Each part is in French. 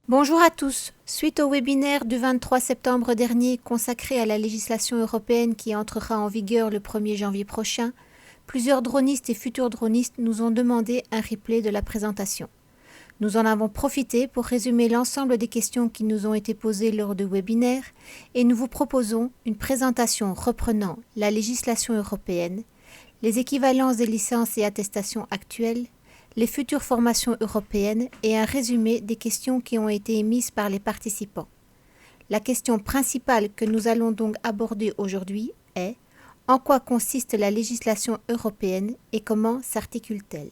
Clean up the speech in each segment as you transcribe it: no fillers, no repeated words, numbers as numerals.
Bonjour à tous. Suite au webinaire du 23 septembre dernier consacré à la législation européenne qui entrera en vigueur le 1er janvier prochain, plusieurs dronistes et futurs dronistes nous ont demandé un replay de la présentation. Nous en avons profité pour résumer l'ensemble des questions qui nous ont été posées lors du webinaire et nous vous proposons une présentation reprenant la législation européenne, les équivalences des licences et attestations actuelles, les futures formations européennes et un résumé des questions qui ont été émises par les participants. La question principale que nous allons donc aborder aujourd'hui est « En quoi consiste la législation européenne et comment s'articule-t-elle »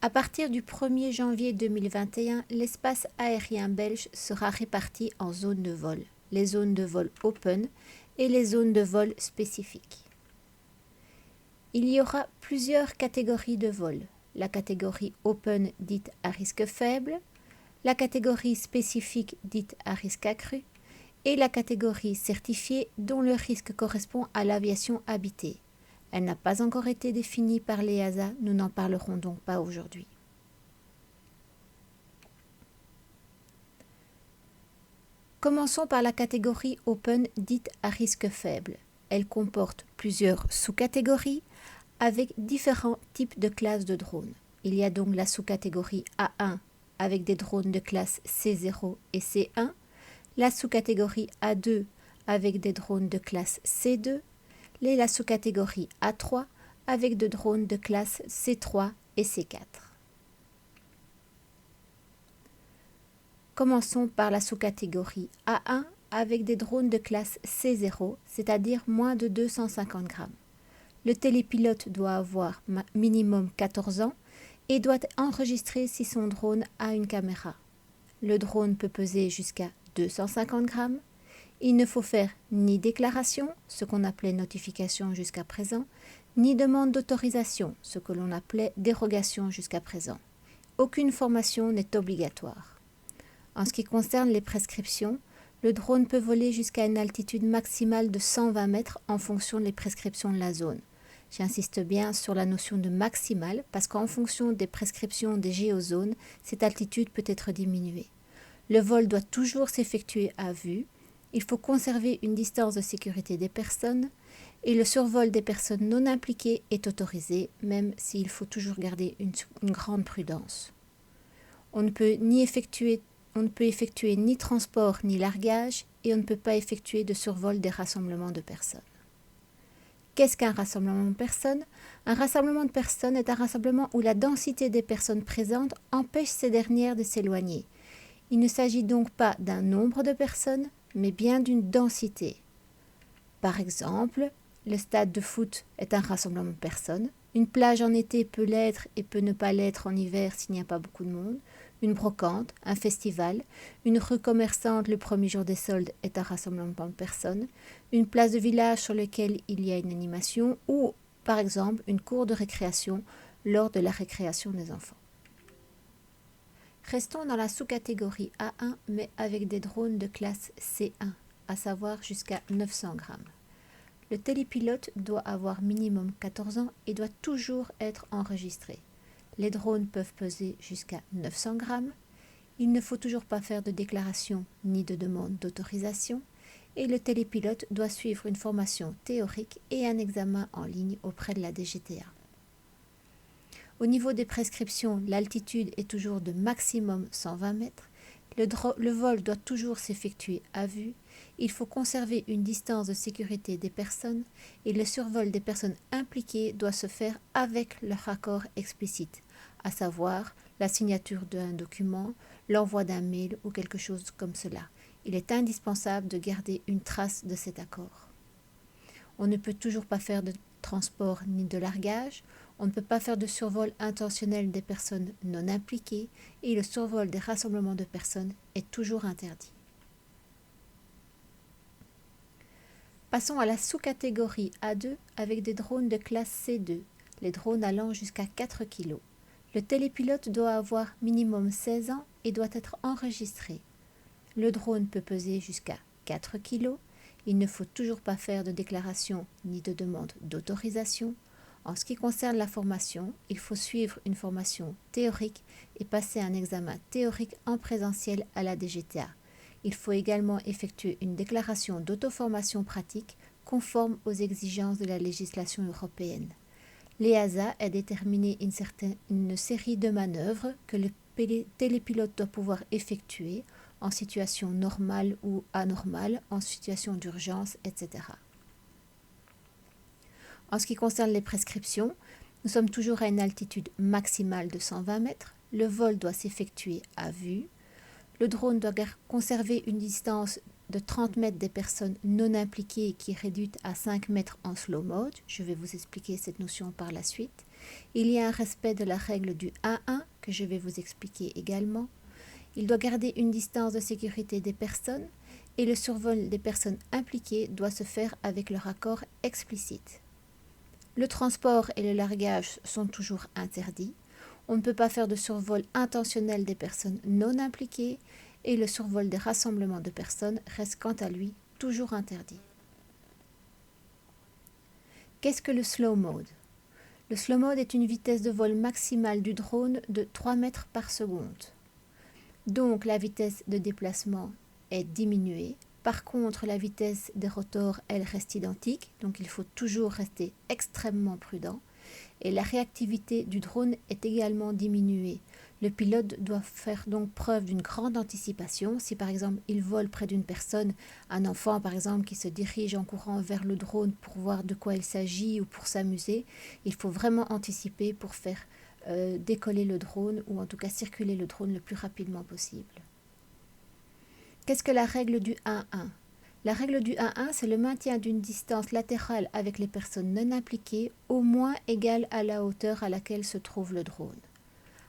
À partir du 1er janvier 2021, l'espace aérien belge sera réparti en zones de vol, les zones de vol open et les zones de vol spécifiques. Il y aura plusieurs catégories de vol. La catégorie open dite à risque faible, la catégorie spécifique dite à risque accru et la catégorie certifiée dont le risque correspond à l'aviation habitée. Elle n'a pas encore été définie par l'EASA, nous n'en parlerons donc pas aujourd'hui. Commençons par la catégorie open dite à risque faible. Elle comporte plusieurs sous-catégories avec différents types de classes de drones. Il y a donc la sous-catégorie A1 avec des drones de classe C0 et C1, la sous-catégorie A2 avec des drones de classe C2, et la sous-catégorie A3 avec des drones de classe C3 et C4. Commençons par la sous-catégorie A1 avec des drones de classe C0, c'est-à-dire moins de 250 grammes. Le télépilote doit avoir minimum 14 ans et doit enregistrer si son drone a une caméra. Le drone peut peser jusqu'à 250 grammes. Il ne faut faire ni déclaration, ce qu'on appelait notification jusqu'à présent, ni demande d'autorisation, ce que l'on appelait dérogation jusqu'à présent. Aucune formation n'est obligatoire. En ce qui concerne les prescriptions, le drone peut voler jusqu'à une altitude maximale de 120 mètres en fonction des prescriptions de la zone. J'insiste bien sur la notion de maximale parce qu'en fonction des prescriptions des géozones, cette altitude peut être diminuée. Le vol doit toujours s'effectuer à vue. Il faut conserver une distance de sécurité des personnes et le survol des personnes non impliquées est autorisé, même s'il faut toujours garder une grande prudence. On ne peut effectuer ni transport ni largage et on ne peut pas effectuer de survol des rassemblements de personnes. Qu'est-ce qu'un rassemblement de personnes ? Un rassemblement de personnes est un rassemblement où la densité des personnes présentes empêche ces dernières de s'éloigner. Il ne s'agit donc pas d'un nombre de personnes, mais bien d'une densité. Par exemple, le stade de foot est un rassemblement de personnes. Une plage en été peut l'être et peut ne pas l'être en hiver s'il n'y a pas beaucoup de monde. Une brocante, un festival, une rue commerçante le premier jour des soldes est un rassemblement de personnes, une place de village sur laquelle il y a une animation ou, par exemple, une cour de récréation lors de la récréation des enfants. Restons dans la sous-catégorie A1 mais avec des drones de classe C1, à savoir jusqu'à 900 grammes. Le télépilote doit avoir minimum 14 ans et doit toujours être enregistré. Les drones peuvent peser jusqu'à 900 grammes. Il ne faut toujours pas faire de déclaration ni de demande d'autorisation. Et le télépilote doit suivre une formation théorique et un examen en ligne auprès de la DGTA. Au niveau des prescriptions, l'altitude est toujours de maximum 120 mètres. Le vol doit toujours s'effectuer à vue. Il faut conserver une distance de sécurité des personnes et le survol des personnes impliquées doit se faire avec leur accord explicite, à savoir la signature d'un document, l'envoi d'un mail ou quelque chose comme cela. Il est indispensable de garder une trace de cet accord. On ne peut toujours pas faire de transport ni de largage. On ne peut pas faire de survol intentionnel des personnes non impliquées et le survol des rassemblements de personnes est toujours interdit. Passons à la sous-catégorie A2 avec des drones de classe C2, les drones allant jusqu'à 4 kg. Le télépilote doit avoir minimum 16 ans et doit être enregistré. Le drone peut peser jusqu'à 4 kg. Il ne faut toujours pas faire de déclaration ni de demande d'autorisation. En ce qui concerne la formation, il faut suivre une formation théorique et passer un examen théorique en présentiel à la DGTA. Il faut également effectuer une déclaration d'auto-formation pratique conforme aux exigences de la législation européenne. L'EASA a déterminé une série de manœuvres que le télépilote doit pouvoir effectuer en situation normale ou anormale, en situation d'urgence, etc. En ce qui concerne les prescriptions, nous sommes toujours à une altitude maximale de 120 mètres. Le vol doit s'effectuer à vue. Le drone doit conserver une distance de 30 mètres des personnes non impliquées qui est réduite à 5 mètres en slow mode. Je vais vous expliquer cette notion par la suite. Il y a un respect de la règle du 1-1 que je vais vous expliquer également. Il doit garder une distance de sécurité des personnes et le survol des personnes impliquées doit se faire avec leur accord explicite. Le transport et le largage sont toujours interdits. On ne peut pas faire de survol intentionnel des personnes non impliquées et le survol des rassemblements de personnes reste quant à lui toujours interdit. Qu'est-ce que le slow mode? Le slow mode est une vitesse de vol maximale du drone de 3 mètres par seconde. Donc la vitesse de déplacement est diminuée. Par contre, la vitesse des rotors, elle reste identique, donc il faut toujours rester extrêmement prudent. Et la réactivité du drone est également diminuée. Le pilote doit faire donc preuve d'une grande anticipation. Si par exemple il vole près d'une personne, un enfant par exemple qui se dirige en courant vers le drone pour voir de quoi il s'agit ou pour s'amuser, il faut vraiment anticiper pour faire décoller le drone ou en tout cas circuler le drone le plus rapidement possible. Qu'est-ce que la règle du 1-1? La règle du 1-1, c'est le maintien d'une distance latérale avec les personnes non impliquées au moins égale à la hauteur à laquelle se trouve le drone.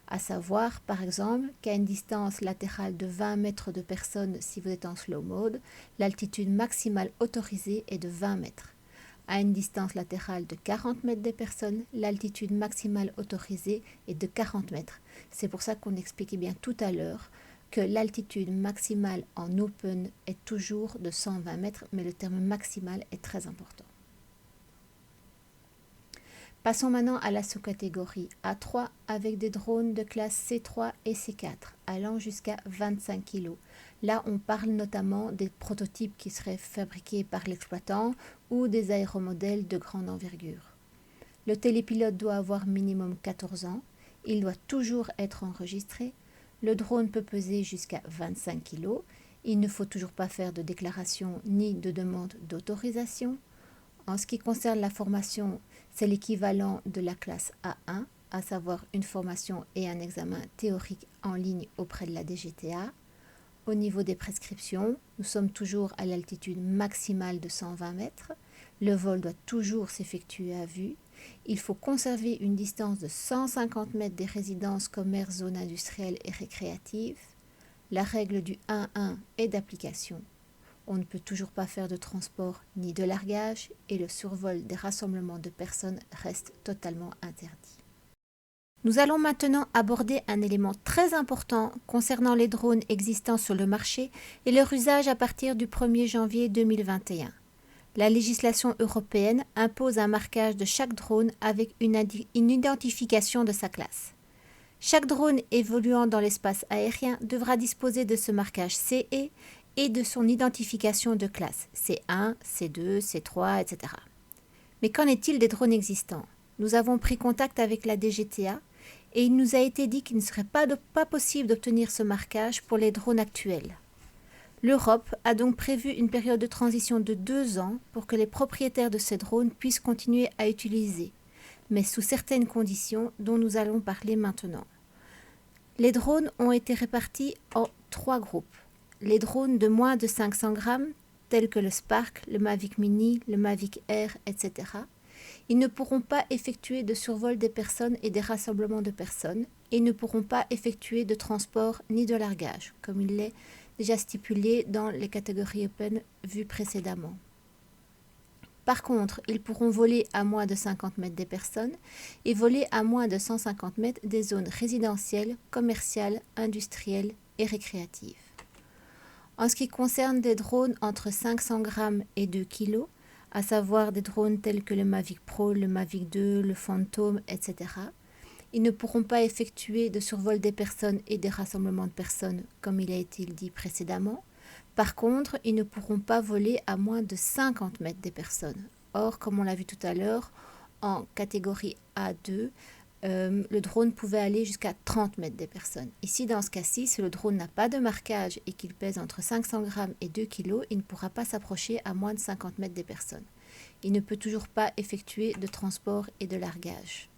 À savoir, par exemple, qu'à une distance latérale de 20 mètres de personnes si vous êtes en slow mode, l'altitude maximale autorisée est de 20 mètres. À une distance latérale de 40 mètres des personnes, l'altitude maximale autorisée est de 40 mètres. C'est pour ça qu'on expliquait bien tout à l'heure que l'altitude maximale en open est toujours de 120 mètres, mais le terme maximal est très important. Passons maintenant à la sous-catégorie A3 avec des drones de classe C3 et C4 allant jusqu'à 25 kg. Là, on parle notamment des prototypes qui seraient fabriqués par l'exploitant ou des aéromodèles de grande envergure. Le télépilote doit avoir minimum 14 ans. Il doit toujours être enregistré. Le drone peut peser jusqu'à 25 kg. Il ne faut toujours pas faire de déclaration ni de demande d'autorisation. En ce qui concerne la formation, c'est l'équivalent de la classe A1, à savoir une formation et un examen théorique en ligne auprès de la DGTA. Au niveau des prescriptions, nous sommes toujours à l'altitude maximale de 120 mètres. Le vol doit toujours s'effectuer à vue. Il faut conserver une distance de 150 mètres des résidences, commerces, zones industrielles et récréatives. La règle du 1-1 est d'application. On ne peut toujours pas faire de transport ni de largage et le survol des rassemblements de personnes reste totalement interdit. Nous allons maintenant aborder un élément très important concernant les drones existants sur le marché et leur usage à partir du 1er janvier 2021. La législation européenne impose un marquage de chaque drone avec une identification de sa classe. Chaque drone évoluant dans l'espace aérien devra disposer de ce marquage CE et de son identification de classe C1, C2, C3, etc. Mais qu'en est-il des drones existants? Nous avons pris contact avec la DGTA et il nous a été dit qu'il ne serait pas possible d'obtenir ce marquage pour les drones actuels. L'Europe a donc prévu une période de transition de 2 ans pour que les propriétaires de ces drones puissent continuer à utiliser, mais sous certaines conditions dont nous allons parler maintenant. Les drones ont été répartis en 3 groupes. Les drones de moins de 500 grammes, tels que le Spark, le Mavic Mini, le Mavic Air, etc. Ils ne pourront pas effectuer de survol des personnes et des rassemblements de personnes et ne pourront pas effectuer de transport ni de largage, comme il l'est déjà stipulé dans les catégories Open vues précédemment. Par contre, ils pourront voler à moins de 50 mètres des personnes et voler à moins de 150 mètres des zones résidentielles, commerciales, industrielles et récréatives. En ce qui concerne des drones entre 500 grammes et 2 kg, à savoir des drones tels que le Mavic Pro, le Mavic 2, le Phantom, etc. Ils ne pourront pas effectuer de survol des personnes et des rassemblements de personnes, comme il a été dit précédemment. Par contre, ils ne pourront pas voler à moins de 50 mètres des personnes. Or, comme on l'a vu tout à l'heure, en catégorie A2, le drone pouvait aller jusqu'à 30 mètres des personnes. Ici, dans ce cas-ci, si le drone n'a pas de marquage et qu'il pèse entre 500 grammes et 2 kg, il ne pourra pas s'approcher à moins de 50 mètres des personnes. Il ne peut toujours pas effectuer de transport et de largage.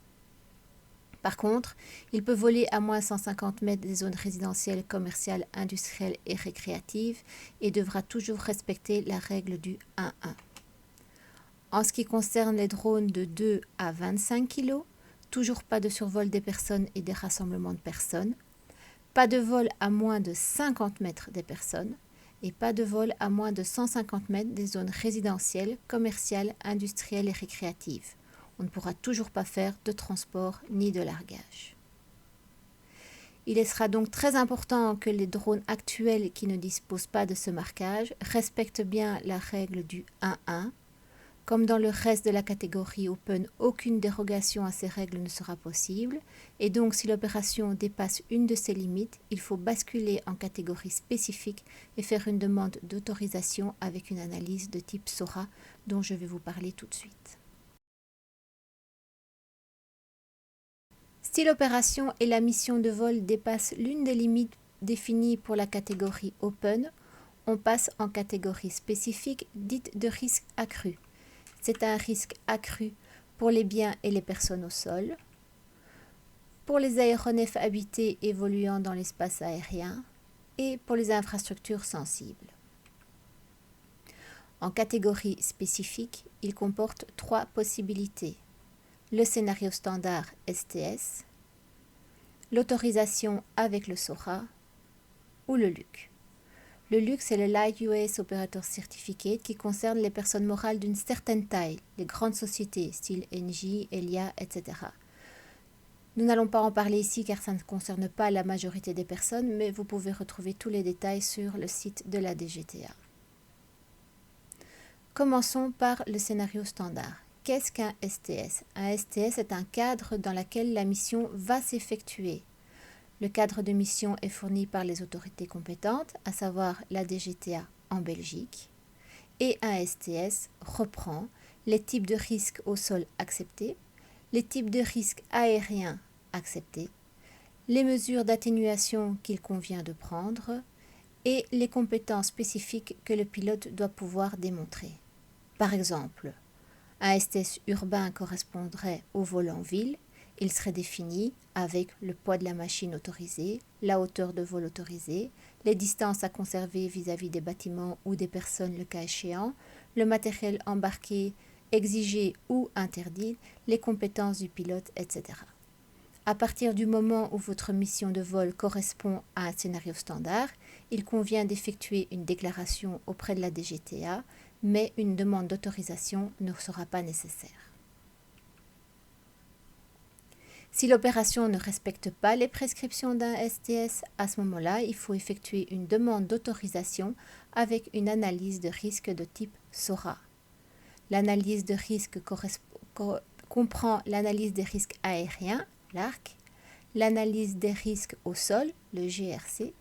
Par contre, il peut voler à moins 150 mètres des zones résidentielles, commerciales, industrielles et récréatives et devra toujours respecter la règle du 1-1. En ce qui concerne les drones de 2 à 25 kg, toujours pas de survol des personnes et des rassemblements de personnes, pas de vol à moins de 50 mètres des personnes et pas de vol à moins de 150 mètres des zones résidentielles, commerciales, industrielles et récréatives. On ne pourra toujours pas faire de transport ni de largage. Il sera donc très important que les drones actuels qui ne disposent pas de ce marquage respectent bien la règle du 1-1. Comme dans le reste de la catégorie Open, aucune dérogation à ces règles ne sera possible et donc si l'opération dépasse une de ces limites, il faut basculer en catégorie spécifique et faire une demande d'autorisation avec une analyse de type SORA dont je vais vous parler tout de suite. Si l'opération et la mission de vol dépassent l'une des limites définies pour la catégorie Open, on passe en catégorie spécifique dite de risque accru. C'est un risque accru pour les biens et les personnes au sol, pour les aéronefs habités évoluant dans l'espace aérien et pour les infrastructures sensibles. En catégorie spécifique, il comporte 3 possibilités. Le scénario standard STS, l'autorisation avec le SORA ou le LUC. Le LUC, c'est le Light UAS Operator Certificate qui concerne les personnes morales d'une certaine taille, les grandes sociétés, style Engie, Elia, etc. Nous n'allons pas en parler ici car ça ne concerne pas la majorité des personnes, mais vous pouvez retrouver tous les détails sur le site de la DGTA. Commençons par le scénario standard. Qu'est-ce qu'un STS? Un STS est un cadre dans lequel la mission va s'effectuer. Le cadre de mission est fourni par les autorités compétentes, à savoir la DGTA en Belgique, et un STS reprend les types de risques au sol acceptés, les types de risques aériens acceptés, les mesures d'atténuation qu'il convient de prendre et les compétences spécifiques que le pilote doit pouvoir démontrer. Par exemple, un STS urbain correspondrait au vol en ville. Il serait défini avec le poids de la machine autorisée, la hauteur de vol autorisée, les distances à conserver vis-à-vis des bâtiments ou des personnes le cas échéant, le matériel embarqué exigé ou interdit, les compétences du pilote, etc. À partir du moment où votre mission de vol correspond à un scénario standard, il convient d'effectuer une déclaration auprès de la DGTA, mais une demande d'autorisation ne sera pas nécessaire. Si l'opération ne respecte pas les prescriptions d'un STS, à ce moment-là, il faut effectuer une demande d'autorisation avec une analyse de risque de type SORA. L'analyse de risque comprend l'analyse des risques aériens, l'ARC, l'analyse des risques au sol, le GRC.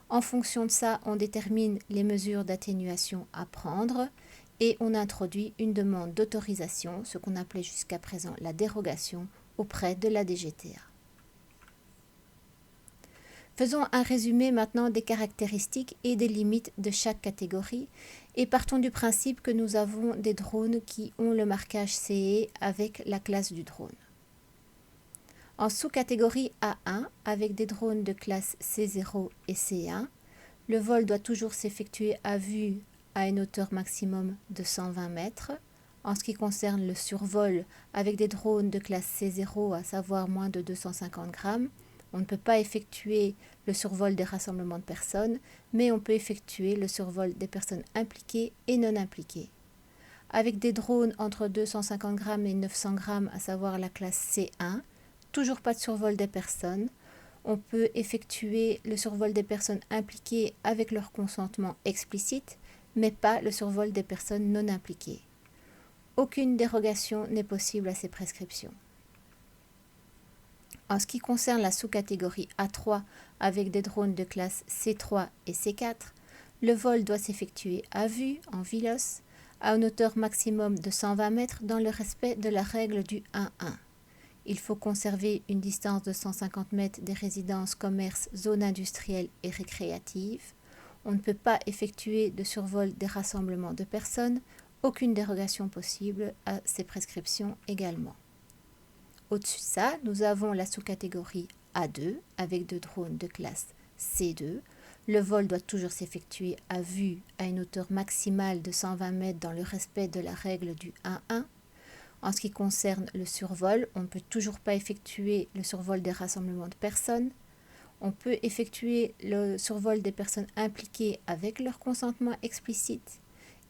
En fonction de ça, on détermine les mesures d'atténuation à prendre et on introduit une demande d'autorisation, ce qu'on appelait jusqu'à présent la dérogation, auprès de la DGTA. Faisons un résumé maintenant des caractéristiques et des limites de chaque catégorie et partons du principe que nous avons des drones qui ont le marquage CE avec la classe du drone. En sous-catégorie A1, avec des drones de classe C0 et C1, le vol doit toujours s'effectuer à vue à une hauteur maximum de 120 mètres. En ce qui concerne le survol, avec des drones de classe C0, à savoir moins de 250 grammes, on ne peut pas effectuer le survol des rassemblements de personnes, mais on peut effectuer le survol des personnes impliquées et non impliquées. Avec des drones entre 250 grammes et 900 grammes, à savoir la classe C1, toujours pas de survol des personnes. On peut effectuer le survol des personnes impliquées avec leur consentement explicite, mais pas le survol des personnes non impliquées. Aucune dérogation n'est possible à ces prescriptions. En ce qui concerne la sous-catégorie A3 avec des drones de classe C3 et C4, le vol doit s'effectuer à vue, en VLOS, à une hauteur maximum de 120 mètres dans le respect de la règle du 1-1. Il faut conserver une distance de 150 mètres des résidences, commerces, zones industrielles et récréatives. On ne peut pas effectuer de survol des rassemblements de personnes. Aucune dérogation possible à ces prescriptions également. Au-dessus de ça, nous avons la sous-catégorie A2 avec deux drones de classe C2. Le vol doit toujours s'effectuer à vue à une hauteur maximale de 120 mètres dans le respect de la règle du 1-1. En ce qui concerne le survol, on ne peut toujours pas effectuer le survol des rassemblements de personnes. On peut effectuer le survol des personnes impliquées avec leur consentement explicite.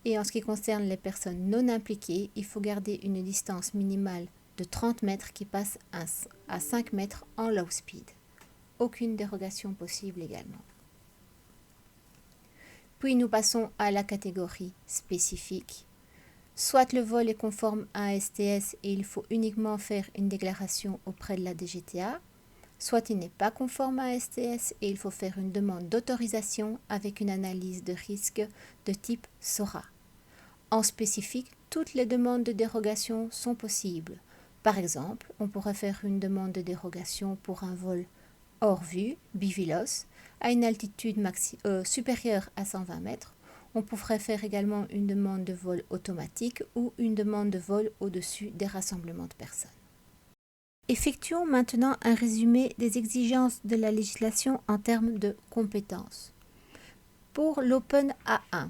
Et en ce qui concerne les personnes non impliquées, il faut garder une distance minimale de 30 mètres qui passe à 5 mètres en low speed. Aucune dérogation possible également. Puis nous passons à la catégorie spécifique. Soit le vol est conforme à un STS et il faut uniquement faire une déclaration auprès de la DGTA, soit il n'est pas conforme à un STS et il faut faire une demande d'autorisation avec une analyse de risque de type SORA. En spécifique, toutes les demandes de dérogation sont possibles. Par exemple, on pourrait faire une demande de dérogation pour un vol hors vue, BVLOS, à une altitude supérieure à 120 mètres. On pourrait faire également une demande de vol automatique ou une demande de vol au-dessus des rassemblements de personnes. Effectuons maintenant un résumé des exigences de la législation en termes de compétences. Pour l'Open A1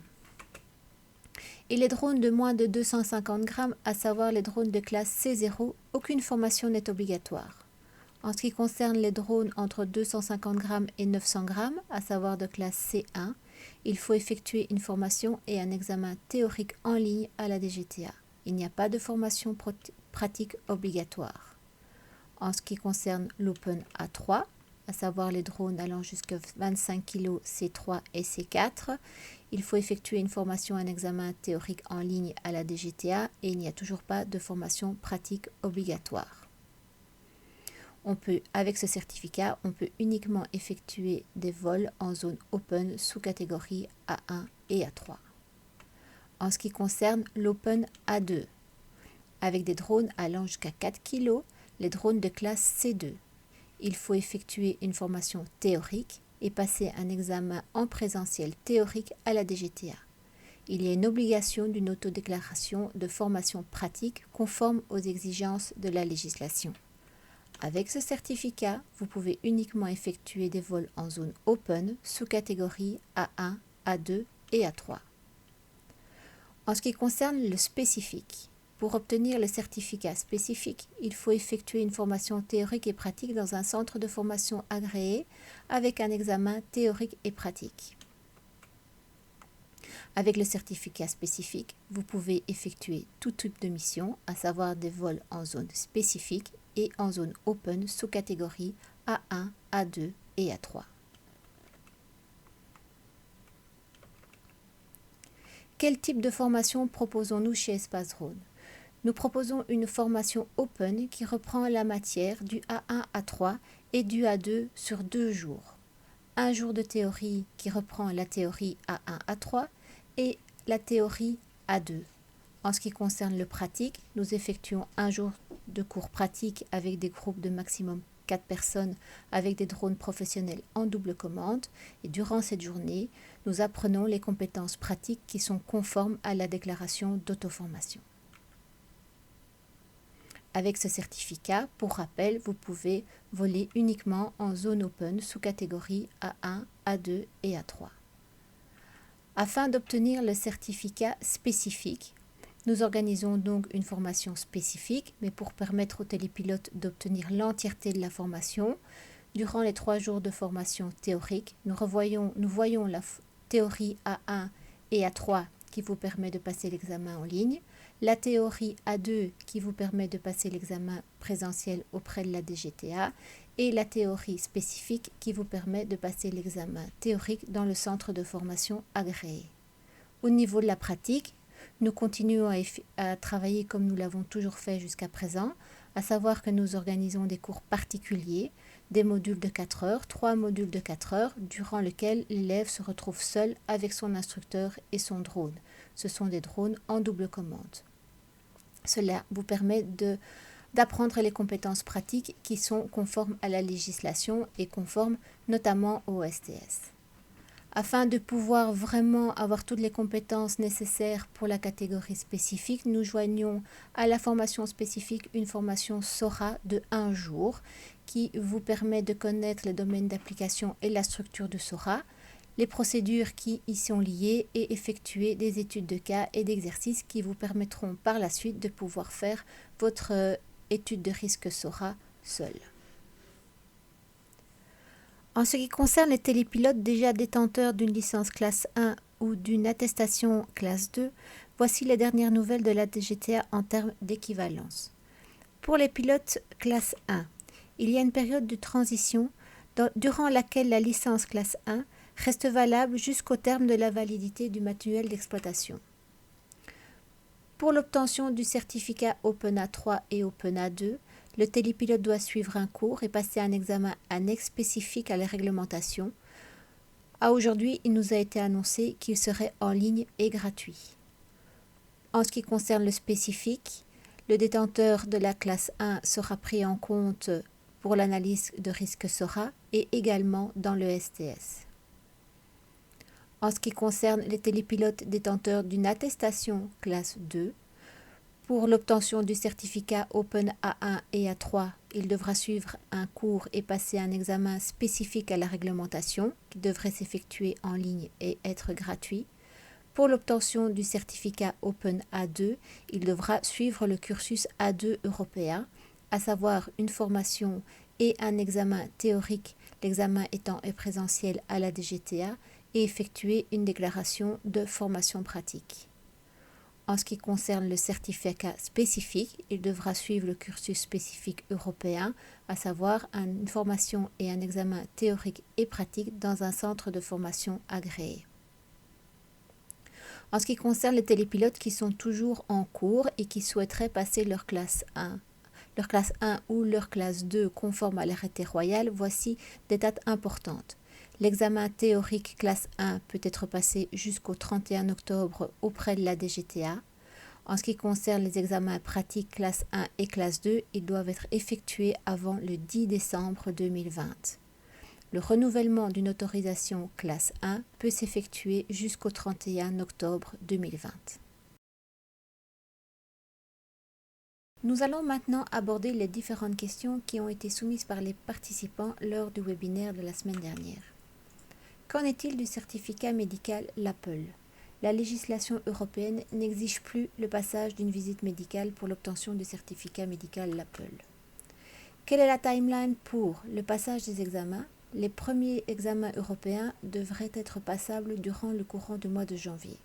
et les drones de moins de 250 grammes, à savoir les drones de classe C0, aucune formation n'est obligatoire. En ce qui concerne les drones entre 250 grammes et 900 grammes, à savoir de classe C1, il faut effectuer une formation et un examen théorique en ligne à la DGTA. Il n'y a pas de formation pratique obligatoire. En ce qui concerne l'Open A3, à savoir les drones allant jusqu'à 25 kg C3 et C4, il faut effectuer une formation et un examen théorique en ligne à la DGTA et il n'y a toujours pas de formation pratique obligatoire. Avec ce certificat, on peut uniquement effectuer des vols en zone open sous catégorie A1 et A3. En ce qui concerne l'Open A2, avec des drones allant jusqu'à 4 kg, les drones de classe C2, il faut effectuer une formation théorique et passer un examen en présentiel théorique à la DGTA. Il y a une obligation d'une autodéclaration de formation pratique conforme aux exigences de la législation. Avec ce certificat, vous pouvez uniquement effectuer des vols en zone open sous catégorie A1, A2 et A3. En ce qui concerne le spécifique, pour obtenir le certificat spécifique, il faut effectuer une formation théorique et pratique dans un centre de formation agréé avec un examen théorique et pratique. Avec le certificat spécifique, vous pouvez effectuer tout type de mission, à savoir des vols en zone spécifique et en zone open sous catégorie A1, A2 et A3. Quel type de formation proposons-nous chez Espace Drone? Nous proposons une formation open qui reprend la matière du A1 à 3 et du A2 sur 2 jours. Un jour de théorie qui reprend la théorie A1 à 3 et la théorie A2. En ce qui concerne le pratique, nous effectuons un jour de cours pratique avec des groupes de maximum 4 personnes avec des drones professionnels en double commande et durant cette journée, nous apprenons les compétences pratiques qui sont conformes à la déclaration d'auto-formation. Avec ce certificat, pour rappel, vous pouvez voler uniquement en zone open sous catégorie A1, A2 et A3. Afin d'obtenir le certificat spécifique, nous organisons donc une formation spécifique, mais pour permettre aux télépilotes d'obtenir l'entièreté de la formation, durant les 3 jours de formation théorique, nous voyons la théorie A1 et A3 qui vous permet de passer l'examen en ligne, la théorie A2 qui vous permet de passer l'examen présentiel auprès de la DGTA et la théorie spécifique qui vous permet de passer l'examen théorique dans le centre de formation agréé. Au niveau de la pratique, Nous continuons à travailler comme nous l'avons toujours fait jusqu'à présent, à savoir que nous organisons des cours particuliers, des modules de 4 heures, 3 modules de 4 heures, durant lesquels l'élève se retrouve seul avec son instructeur et son drone. Ce sont des drones en double commande. Cela vous permet d'apprendre les compétences pratiques qui sont conformes à la législation et conformes notamment au STS. Afin de pouvoir vraiment avoir toutes les compétences nécessaires pour la catégorie spécifique, nous joignons à la formation spécifique une formation SORA de 1 jour qui vous permet de connaître les domaines d'application et la structure de SORA, les procédures qui y sont liées et effectuer des études de cas et d'exercices qui vous permettront par la suite de pouvoir faire votre étude de risque SORA seul. En ce qui concerne les télépilotes déjà détenteurs d'une licence classe 1 ou d'une attestation classe 2, voici les dernières nouvelles de la DGTA en termes d'équivalence. Pour les pilotes classe 1, il y a une période de transition durant laquelle la licence classe 1 reste valable jusqu'au terme de la validité du manuel d'exploitation. Pour l'obtention du certificat OpenA 3 et OpenA 2, le télépilote doit suivre un cours et passer un examen annexe spécifique à la réglementation. À aujourd'hui, il nous a été annoncé qu'il serait en ligne et gratuit. En ce qui concerne le spécifique, le détenteur de la classe 1 sera pris en compte pour l'analyse de risque SORA et également dans le STS. En ce qui concerne les télépilotes détenteurs d'une attestation classe 2, pour l'obtention du certificat Open A1 et A3, il devra suivre un cours et passer un examen spécifique à la réglementation qui devrait s'effectuer en ligne et être gratuit. Pour l'obtention du certificat Open A2, il devra suivre le cursus A2 européen, à savoir une formation et un examen théorique, l'examen étant présentiel à la DGTA, et effectuer une déclaration de formation pratique. En ce qui concerne le certificat spécifique, il devra suivre le cursus spécifique européen, à savoir une formation et un examen théorique et pratique dans un centre de formation agréé. En ce qui concerne les télépilotes qui sont toujours en cours et qui souhaiteraient passer leur classe 1 ou leur classe 2 conforme à l'arrêté royal, voici des dates importantes. L'examen théorique classe 1 peut être passé jusqu'au 31 octobre auprès de la DGTA. En ce qui concerne les examens pratiques classe 1 et classe 2, ils doivent être effectués avant le 10 décembre 2020. Le renouvellement d'une autorisation classe 1 peut s'effectuer jusqu'au 31 octobre 2020. Nous allons maintenant aborder les différentes questions qui ont été soumises par les participants lors du webinaire de la semaine dernière. Qu'en est-il du certificat médical LAPEL ? La législation européenne n'exige plus le passage d'une visite médicale pour l'obtention du certificat médical LAPEL. Quelle est la timeline pour le passage des examens ? Les premiers examens européens devraient être passables durant le courant du mois de janvier.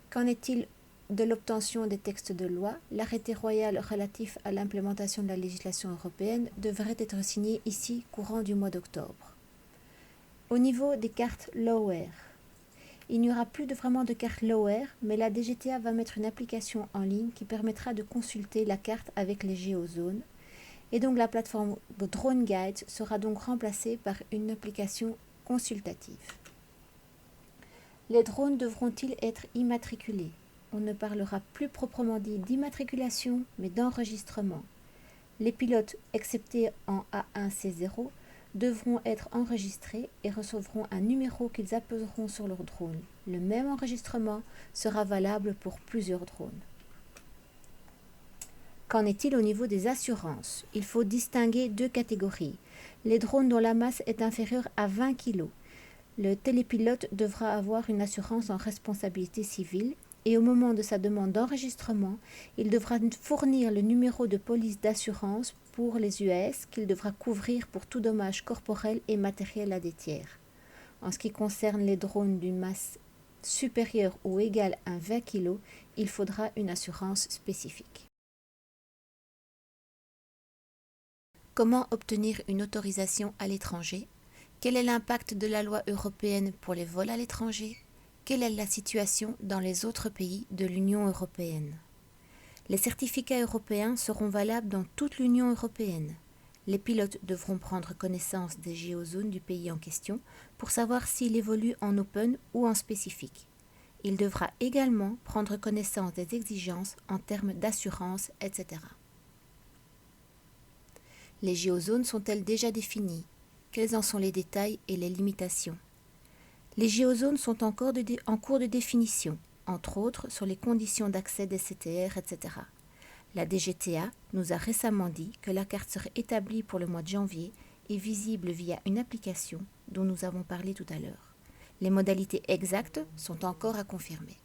Qu'en est-il de l'obtention des textes de loi? L'arrêté royal relatif à l'implémentation de la législation européenne devrait être signé ici courant du mois d'octobre. Au niveau des cartes Lower, il n'y aura plus vraiment de carte Lower, mais la DGTA va mettre une application en ligne qui permettra de consulter la carte avec les géozones. Et donc la plateforme Drone Guide sera donc remplacée par une application consultative. Les drones devront-ils être immatriculés? On ne parlera plus proprement dit d'immatriculation, mais d'enregistrement. Les pilotes, exceptés en A1C0, devront être enregistrés et recevront un numéro qu'ils apposeront sur leur drone. Le même enregistrement sera valable pour plusieurs drones. Qu'en est-il au niveau des assurances? Il faut distinguer deux catégories. Les drones dont la masse est inférieure à 20 kg. Le télépilote devra avoir une assurance en responsabilité civile et au moment de sa demande d'enregistrement, il devra fournir le numéro de police d'assurance pour les UAS qu'il devra couvrir pour tout dommage corporel et matériel à des tiers. En ce qui concerne les drones d'une masse supérieure ou égale à 20 kg, il faudra une assurance spécifique. Comment obtenir une autorisation à l'étranger? Quel est l'impact de la loi européenne pour les vols à l'étranger? Quelle est la situation dans les autres pays de l'Union européenne? Les certificats européens seront valables dans toute l'Union européenne. Les pilotes devront prendre connaissance des géozones du pays en question pour savoir s'il évolue en open ou en spécifique. Il devra également prendre connaissance des exigences en termes d'assurance, etc. Les géozones sont-elles déjà définies? Quels en sont les détails et les limitations? Les géozones sont en cours de définition, entre autres sur les conditions d'accès des CTR, etc. La DGTA nous a récemment dit que la carte serait établie pour le mois de janvier et visible via une application dont nous avons parlé tout à l'heure. Les modalités exactes sont encore à confirmer.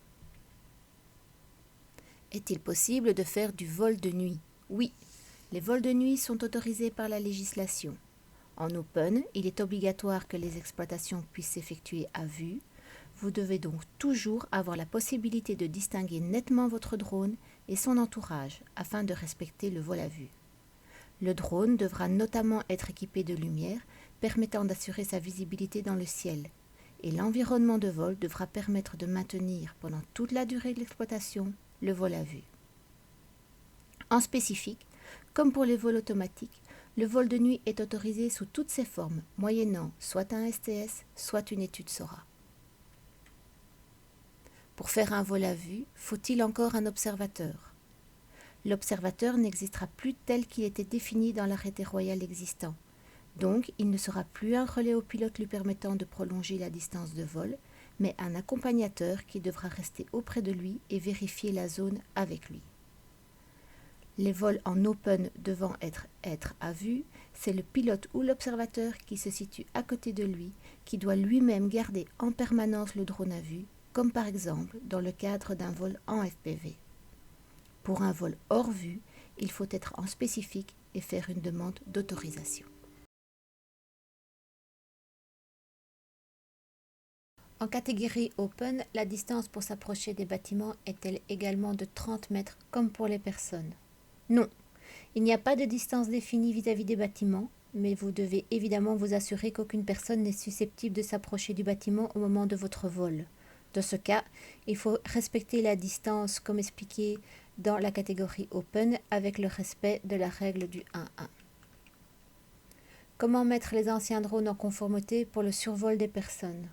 Est-il possible de faire du vol de nuit? Oui, les vols de nuit sont autorisés par la législation. En open, il est obligatoire que les exploitations puissent s'effectuer à vue. Vous devez donc toujours avoir la possibilité de distinguer nettement votre drone et son entourage afin de respecter le vol à vue. Le drone devra notamment être équipé de lumière permettant d'assurer sa visibilité dans le ciel. Et l'environnement de vol devra permettre de maintenir pendant toute la durée de l'exploitation le vol à vue. En spécifique, comme pour les vols automatiques, le vol de nuit est autorisé sous toutes ses formes, moyennant soit un STS, soit une étude SORA. Pour faire un vol à vue, faut-il encore un observateur? L'observateur n'existera plus tel qu'il était défini dans l'arrêté royal existant. Donc, il ne sera plus un relais au pilote lui permettant de prolonger la distance de vol, mais un accompagnateur qui devra rester auprès de lui et vérifier la zone avec lui. Les vols en open devant être à vue, c'est le pilote ou l'observateur qui se situe à côté de lui qui doit lui-même garder en permanence le drone à vue, comme par exemple dans le cadre d'un vol en FPV. Pour un vol hors vue, il faut être en spécifique et faire une demande d'autorisation. En catégorie open, la distance pour s'approcher des bâtiments est-elle également de 30 mètres comme pour les personnes? Non, il n'y a pas de distance définie vis-à-vis des bâtiments, mais vous devez évidemment vous assurer qu'aucune personne n'est susceptible de s'approcher du bâtiment au moment de votre vol. Dans ce cas, il faut respecter la distance comme expliqué dans la catégorie open avec le respect de la règle du 1-1. Comment mettre les anciens drones en conformité pour le survol des personnes?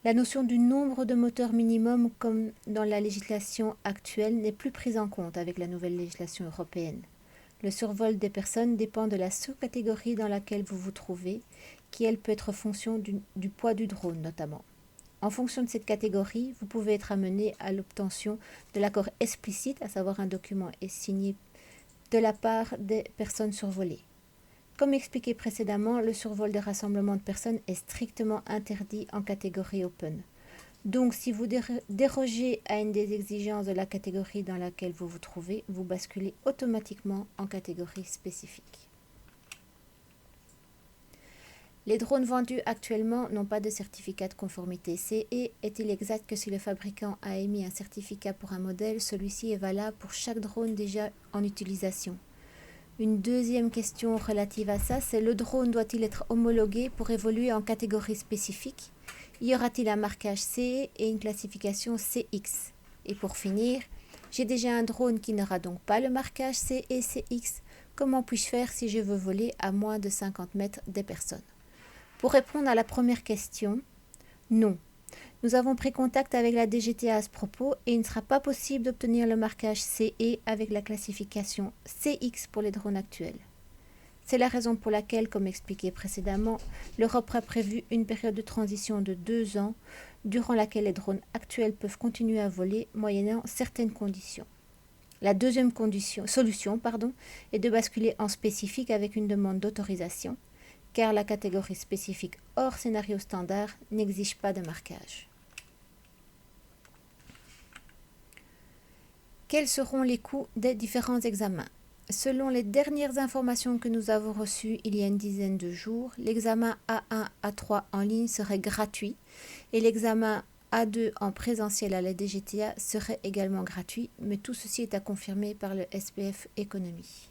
La notion du nombre de moteurs minimum comme dans la législation actuelle n'est plus prise en compte avec la nouvelle législation européenne. Le survol des personnes dépend de la sous-catégorie dans laquelle vous vous trouvez, qui elle peut être fonction du poids du drone notamment. En fonction de cette catégorie, vous pouvez être amené à l'obtention de l'accord explicite, à savoir un document est signé de la part des personnes survolées. Comme expliqué précédemment, le survol des rassemblements de personnes est strictement interdit en catégorie open. Donc, si vous dérogez à une des exigences de la catégorie dans laquelle vous vous trouvez, vous basculez automatiquement en catégorie spécifique. Les drones vendus actuellement n'ont pas de certificat de conformité CE. Est-il exact que si le fabricant a émis un certificat pour un modèle, celui-ci est valable pour chaque drone déjà en utilisation? Une deuxième question relative à ça, c'est le drone doit-il être homologué pour évoluer en catégorie spécifique? Y aura-t-il un marquage CE et une classification CX? Et pour finir, j'ai déjà un drone qui n'aura donc pas le marquage CE et CX. Comment puis-je faire si je veux voler à moins de 50 mètres des personnes? Pour répondre à la première question, non. Nous avons pris contact avec la DGTA à ce propos et il ne sera pas possible d'obtenir le marquage CE avec la classification CX pour les drones actuels. C'est la raison pour laquelle, comme expliqué précédemment, l'Europe a prévu une période de transition de 2 ans durant laquelle les drones actuels peuvent continuer à voler moyennant certaines conditions. La deuxième solution est de basculer en spécifique avec une demande d'autorisation, car la catégorie spécifique hors scénario standard n'exige pas de marquage. Quels seront les coûts des différents examens? Selon les dernières informations que nous avons reçues il y a une dizaine de jours, l'examen A1, A3 en ligne serait gratuit et l'examen A2 en présentiel à la DGTA serait également gratuit, mais tout ceci est à confirmer par le SPF Économie.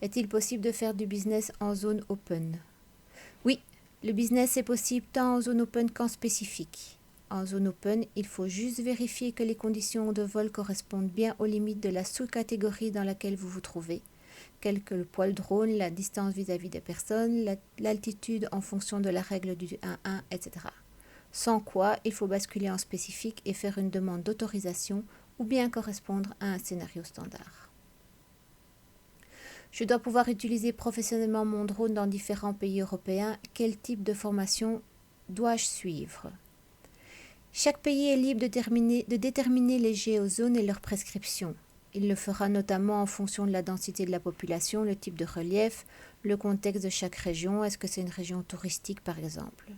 Est-il possible de faire du business en zone open? Oui, le business est possible tant en zone open qu'en spécifique. en zone open, il faut juste vérifier que les conditions de vol correspondent bien aux limites de la sous-catégorie dans laquelle vous vous trouvez, telles que le poids drone, la distance vis-à-vis des personnes, l'altitude en fonction de la règle du 1-1, etc. Sans quoi, il faut basculer en spécifique et faire une demande d'autorisation ou bien correspondre à un scénario standard. Je dois pouvoir utiliser professionnellement mon drone dans différents pays européens. Quel type de formation dois-je suivre? Chaque pays est libre de déterminer les géozones et leurs prescriptions. Il le fera notamment en fonction de la densité de la population, le type de relief, le contexte de chaque région. Est-ce que c'est une région touristique par exemple?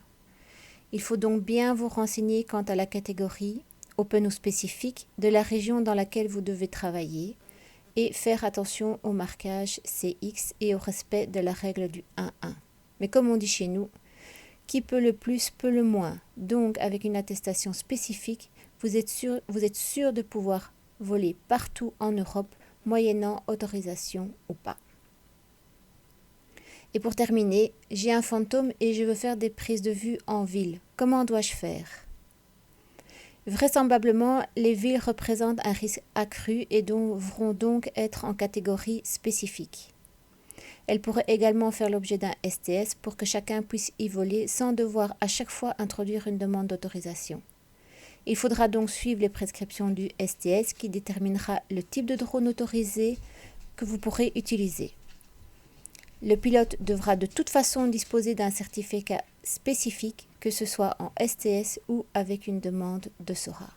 Il faut donc bien vous renseigner quant à la catégorie, open ou spécifique, de la région dans laquelle vous devez travailler et faire attention au marquage CX et au respect de la règle du 1-1. Mais comme on dit chez nous, qui peut le plus peut le moins. Donc avec une attestation spécifique, vous êtes sûr de pouvoir voler partout en Europe, moyennant autorisation ou pas. Et pour terminer, j'ai un fantôme et je veux faire des prises de vue en ville. Comment dois-je faire? Vraisemblablement, les villes représentent un risque accru et devront donc être en catégorie spécifique. Elles pourraient également faire l'objet d'un STS pour que chacun puisse y voler sans devoir à chaque fois introduire une demande d'autorisation. Il faudra donc suivre les prescriptions du STS qui déterminera le type de drone autorisé que vous pourrez utiliser. Le pilote devra de toute façon disposer d'un certificat spécifique, que ce soit en STS ou avec une demande de SORA.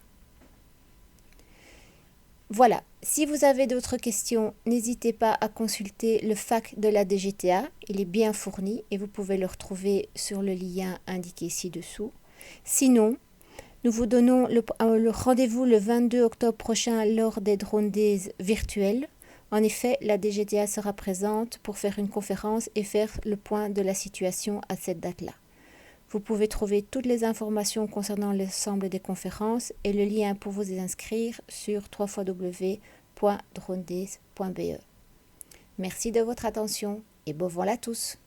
Voilà, si vous avez d'autres questions, n'hésitez pas à consulter le FAQ de la DGTA, il est bien fourni et vous pouvez le retrouver sur le lien indiqué ci-dessous. Sinon, nous vous donnons le rendez-vous le 22 octobre prochain lors des Drone Days virtuels. En effet, la DGTA sera présente pour faire une conférence et faire le point de la situation à cette date-là. Vous pouvez trouver toutes les informations concernant l'ensemble des conférences et le lien pour vous y inscrire sur www.dronedays.be. Merci de votre attention et bon vol à tous.